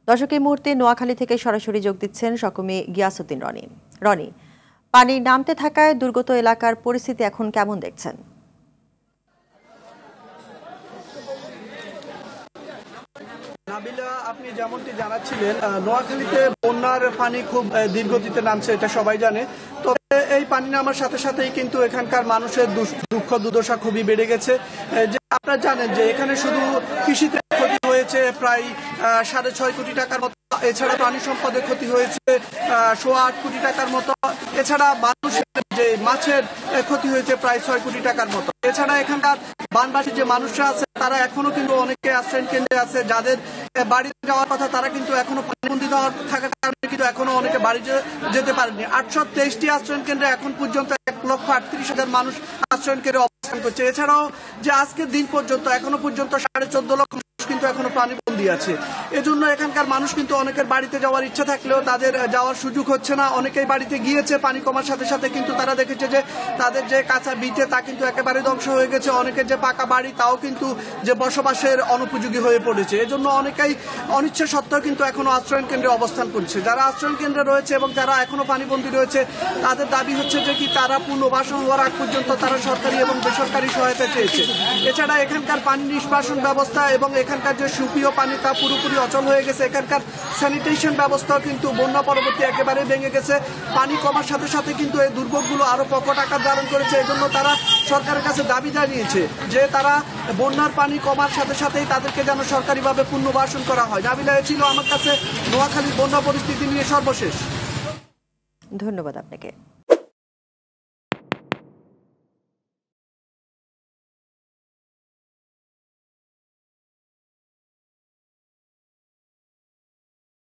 দর্শক, এই মুহূর্তে নোয়াখালী থেকে সরাসরি যোগ দিচ্ছেন সহকর্মী গিয়াসউদ্দিন রনি। রনি, পানি নামতে থাকায় দুর্গত এলাকার পরিস্থিতি এখন কেমন দেখছেন? নাবিলা, আপনি যেমনটি জানাচ্ছিলেন, নোয়াখালীতে বন্যার পানি খুব ধীরগতিতে নামছে, এটা সবাই জানে। তবে এই পানি নামার সাথে সাথেই কিন্তু এখানকার মানুষের দুঃখ দুর্দশা খুবই বেড়ে গেছে। যে আপনারা জানেন যে এখানে শুধু কৃষিতে ক্ষতি হয়েছে প্রায় 6.5 কোটি টাকার মতো, এছাড়া প্রাণী সম্পদের ক্ষতি হয়েছে 8.25 কোটি টাকার মতো, এছাড়া মানুষের যে মাছের ক্ষতি হয়েছে প্রায় 6 কোটি টাকার মতো। এছাড়া এখানকার বানবাসী যে মানুষরা আছে তারা এখনো কিন্তু অনেকে আশ্রয় কেন্দ্রে আছে, যাদের বাড়িতে যাওয়ার কথা তারা কিন্তু এখনো পানিবন্দী থাকার কারণে কিন্তু এখনো অনেকে বাড়ি যেতে পারেনি। 823টি আশ্রয় কেন্দ্রে এখন পর্যন্ত 1,38,000 মানুষ আশ্রয় কেন্দ্রে অবস্থান করছে। এছাড়াও যে আজকের দিন পর্যন্ত এখনো পর্যন্ত 14.5 লক্ষ কিন্তু এখনো পানিবন্দী আছে। এজন্য এখানকার মানুষ কিন্তু অনেকের বাড়িতে যাওয়ার ইচ্ছা থাকলেও তাদের যাওয়ার সুযোগ হচ্ছে না। অনেকেই বাড়িতে গিয়েছে, পানি কমার সাথে সাথে কিন্তু তারা দেখেছে যে তাদের যে কাঁচা ভিটে তা কিন্তু একেবারে ধ্বংস হয়ে গেছে। অনেকের যে পাকা বাড়ি তাও কিন্তু যে বসবাসের অনুপযোগী হয়ে পড়েছে। এজন্য অনেকেই অনিচ্ছা সত্ত্বেও কিন্তু এখনো আশ্রয় কেন্দ্রে অবস্থান করছে। যারা আশ্রয় কেন্দ্রে রয়েছে এবং যারা এখনো পানিবন্দী রয়েছে তাদের দাবি হচ্ছে যে কি তারা পুনর্বাসন হওয়ার আগ পর্যন্ত তারা সরকারি এবং বেসরকারি সহায়তা চেয়েছে। এছাড়া এখানকার পানি নিষ্কাশন ব্যবস্থা এবং এখানকার যে সুপেয় পানি তা পুরোপুরি অচল হয়ে গেছে। এখানকার স্যানিটেশন ব্যবস্থাও কিন্তু বন্যা পরবর্তী একেবারে ভেঙে গেছে। পানি কমার সাথে সাথে কিন্তু এই দুর্ভোগগুলো আরো প্রকট আকার ধারণ করেছে। এজন্য তারা সরকারের কাছে দাবি জানিয়েছে যে তারা বন্যার পানি কমার সাথে সাথেই তাদেরকে যেন সরকারিভাবে পুনর্বাসন করা হয়। নাবিলা, ছিল আমার কাছে নোয়াখালীর বন্যা পরিস্থিতি নিয়ে সর্বশেষ। ধন্যবাদ আপনাকে।